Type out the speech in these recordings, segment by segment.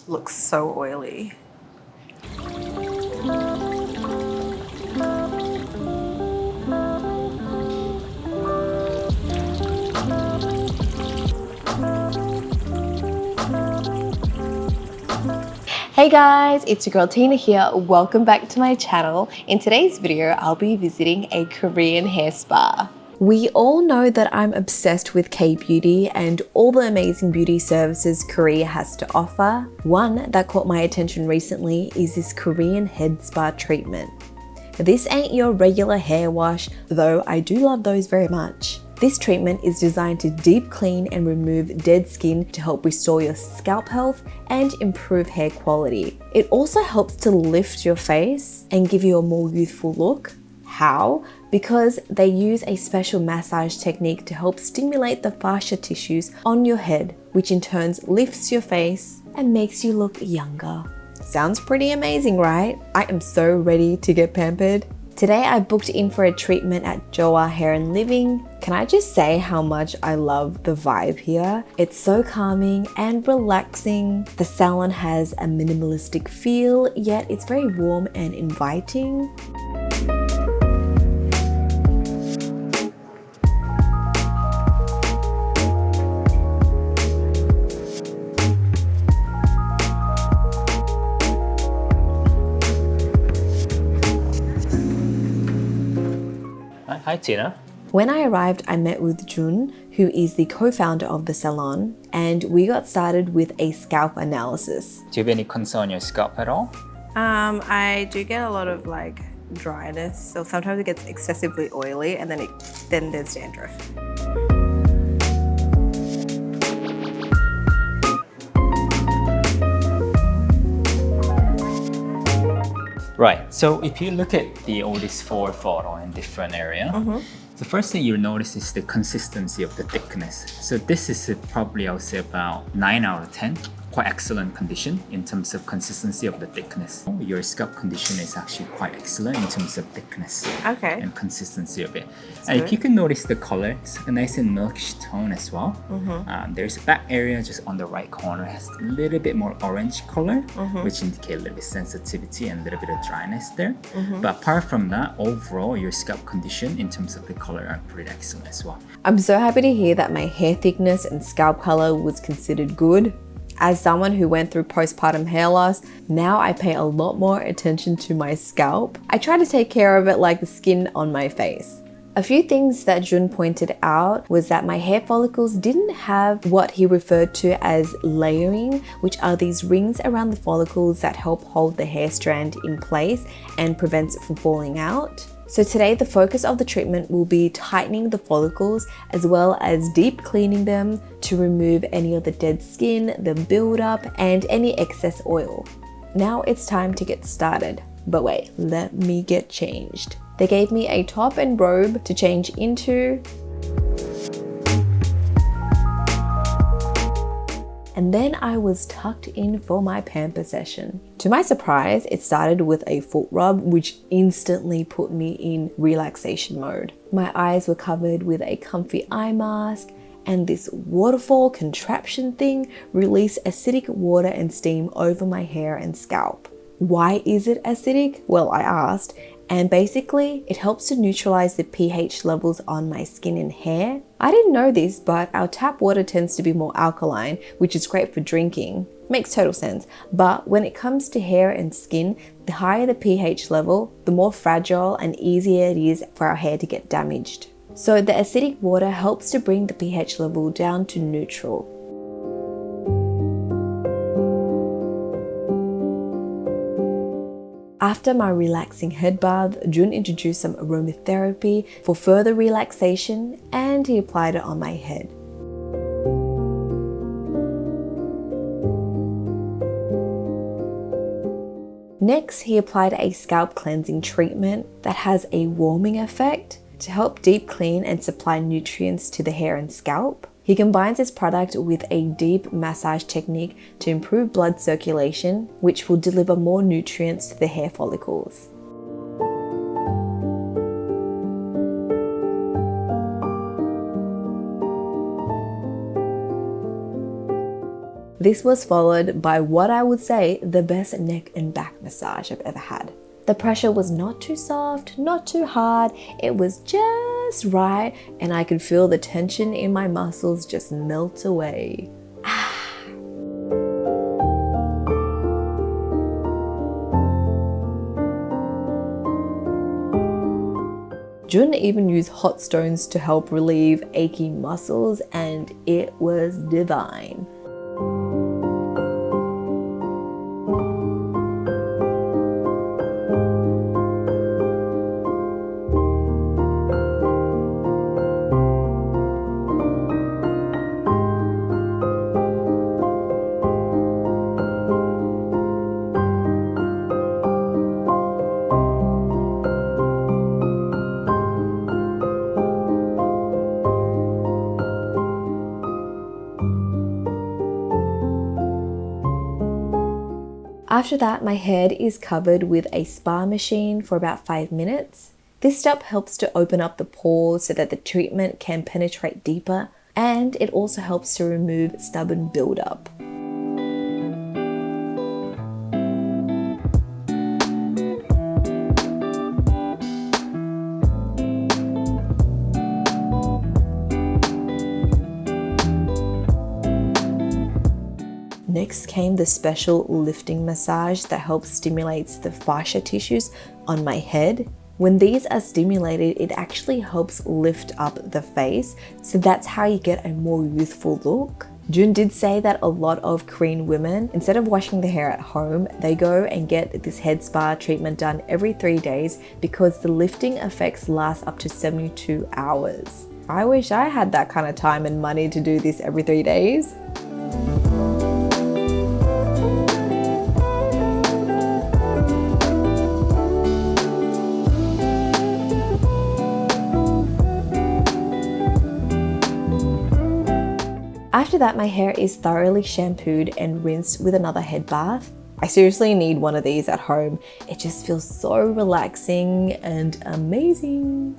looks so oily. Hey guys, it's your girl Tina here. Welcome back to my channel. In today's video, I'll be visiting a Korean hair spa. We all know that I'm obsessed with K-beauty and all the amazing beauty services Korea has to offer. One that caught my attention recently is this Korean head spa treatment. This ain't your regular hair wash, though I do love those very much. This treatment is designed to deep clean and remove dead skin to help restore your scalp health and improve hair quality. It also helps to lift your face and give you a more youthful look. How? Because they use a special massage technique to help stimulate the fascia tissues on your head, which in turn lifts your face and makes you look younger. Sounds pretty amazing, right? I am so ready to get pampered. Today I booked in for a treatment at Johwa Hair and Living. Can I just say how much I love the vibe here? It's so calming and relaxing. The salon has a minimalistic feel, yet it's very warm and inviting. Hi Tina. When I arrived, I met with Jun, who is the co-founder of the salon, and we got started with a scalp analysis. Do you have any concern on your scalp at all? I do get a lot of like dryness, so sometimes it gets excessively oily, and then there's dandruff. Right, so if you look at all these four photos in different area, the first thing you'll notice is the consistency of the thickness. So this is probably, I would say, about 9 out of 10. Quite excellent condition in terms of consistency of the thickness. Your scalp condition is actually quite excellent in terms of thickness and consistency of it. And if you can notice the color, it's a nice and milkish tone as well. There's a back area just on the right corner has a little bit more orange color, which indicate a little bit sensitivity and a little bit of dryness there. But apart from that, overall, your scalp condition in terms of the color are pretty excellent as well. I'm so happy to hear that my hair thickness and scalp color was considered good. As someone who went through postpartum hair loss, now I pay a lot more attention to my scalp. I try to take care of it like the skin on my face. A few things that Jun pointed out was that my hair follicles didn't have what he referred to as layering, which are these rings around the follicles that help hold the hair strand in place and prevents it from falling out. So today the focus of the treatment will be tightening the follicles as well as deep cleaning them to remove any of the dead skin, the buildup, and any excess oil. Now it's time to get started. But wait, let me get changed. They gave me a top and robe to change into. And then I was tucked in for my pamper session. To my surprise, it started with a foot rub, which instantly put me in relaxation mode. My eyes were covered with a comfy eye mask, and this waterfall contraption thing released acidic water and steam over my hair and scalp. Why is it acidic? Well, I asked, and basically it helps to neutralize the pH levels on my skin and hair. I didn't know this, but our tap water tends to be more alkaline, which is great for drinking. Makes total sense. But when it comes to hair and skin, the higher the pH level, the more fragile and easier it is for our hair to get damaged. So the acidic water helps to bring the pH level down to neutral. After my relaxing head bath, Jun introduced some aromatherapy for further relaxation, and he applied it on my head. Next, he applied a scalp cleansing treatment that has a warming effect to help deep clean and supply nutrients to the hair and scalp. He combines this product with a deep massage technique to improve blood circulation, which will deliver more nutrients to the hair follicles. This was followed by what I would say the best neck and back massage I've ever had. The pressure was not too soft, not too hard, it was just right, and I could feel the tension in my muscles just melt away. Jun even used hot stones to help relieve achy muscles, and it was divine. After that, my head is covered with a spa machine for about 5 minutes. This step helps to open up the pores so that the treatment can penetrate deeper, and it also helps to remove stubborn buildup. Next came the special lifting massage that helps stimulate the fascia tissues on my head. When these are stimulated, it actually helps lift up the face, so that's how you get a more youthful look. Jun did say that a lot of Korean women, instead of washing their hair at home, they go and get this head spa treatment done every 3 days because the lifting effects last up to 72 hours. I wish I had that kind of time and money to do this every 3 days. After that, my hair is thoroughly shampooed and rinsed with another head bath. I seriously need one of these at home. It just feels so relaxing and amazing.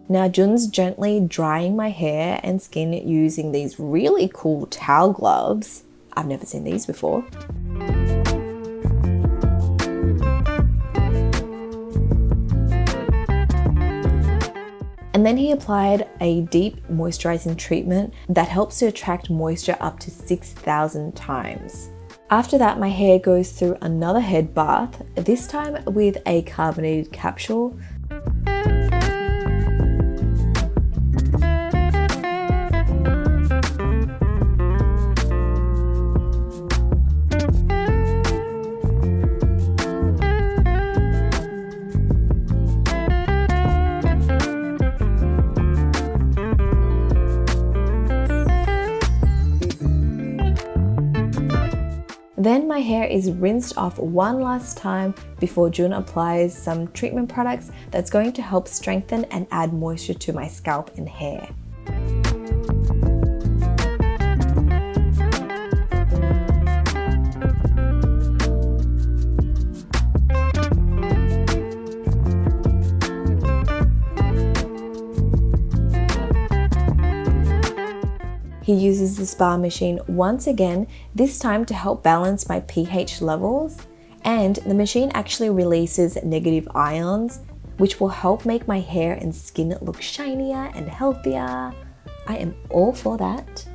Now Jun's gently drying my hair and skin using these really cool towel gloves. I've never seen these before. And then he applied a deep moisturizing treatment that helps to attract moisture up to 6,000 times. After that, my hair goes through another head bath, this time with a carbonated capsule. Then my hair is rinsed off one last time before Jun applies some treatment products that's going to help strengthen and add moisture to my scalp and hair. He uses the spa machine once again, this time to help balance my pH levels, and the machine actually releases negative ions, which will help make my hair and skin look shinier and healthier. I am all for that.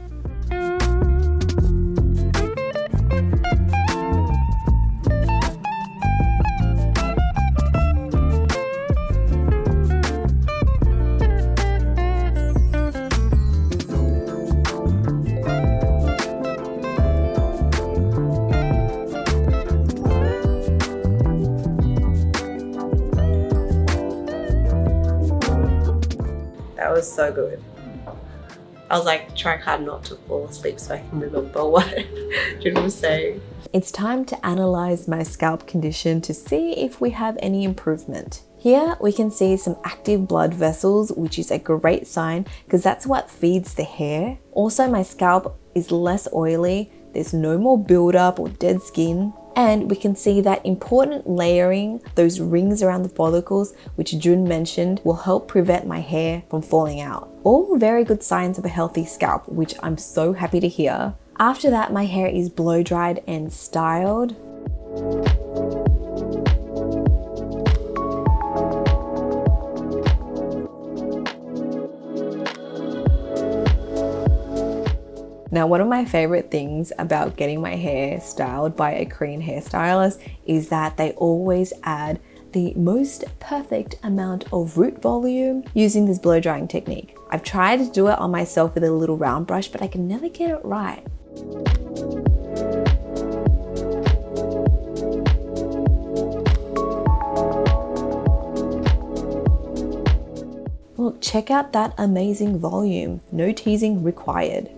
was so good. I was like trying hard not to fall asleep so I can remember what Jun was saying. It's time to analyze my scalp condition to see if we have any improvement. Here we can see some active blood vessels, which is a great sign because that's what feeds the hair. Also, my scalp is less oily. There's no more buildup or dead skin. And we can see that important layering, those rings around the follicles, which Jun mentioned, will help prevent my hair from falling out. All very good signs of a healthy scalp, which I'm so happy to hear. After that, my hair is blow dried and styled. Now, one of my favorite things about getting my hair styled by a Korean hairstylist is that they always add the most perfect amount of root volume using this blow drying technique. I've tried to do it on myself with a little round brush, but I can never get it right. Look, check out that amazing volume. No teasing required.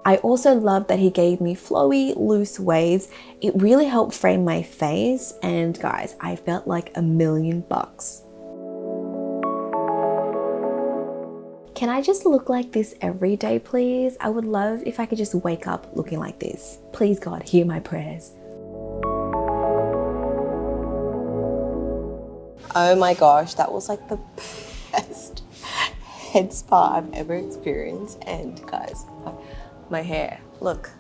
I also love that he gave me flowy, loose waves. It really helped frame my face, and guys, I felt like $1,000,000. Can I just look like this every day, please? I would love if I could just wake up looking like this. Please, God, hear my prayers. Oh my gosh, that was like the best head spa I've ever experienced. And guys, my hair, look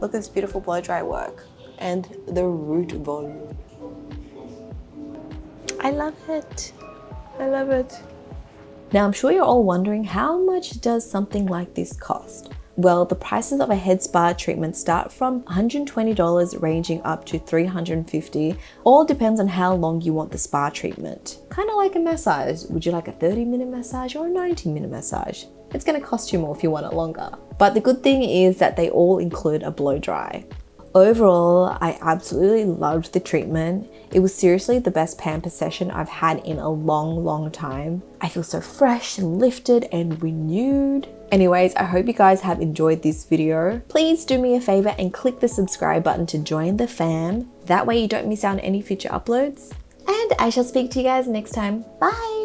at this beautiful blow dry work and the root volume. I love it. I love it. Now, I'm sure you're all wondering, how much does something like this cost? Well, the prices of a head spa treatment start from $120 ranging up to $350. All depends on how long you want the spa treatment. Kind of like a massage. Would you like a 30-minute massage or a 90-minute massage? It's going to cost you more if you want it longer. But the good thing is that they all include a blow dry. Overall, I absolutely loved the treatment. It was seriously the best pamper session I've had in a long time. I feel so fresh and lifted and renewed. Anyways, I hope you guys have enjoyed this video. Please do me a favor and click the subscribe button to join the fam. That way you don't miss out on any future uploads. And I shall speak to you guys next time. Bye!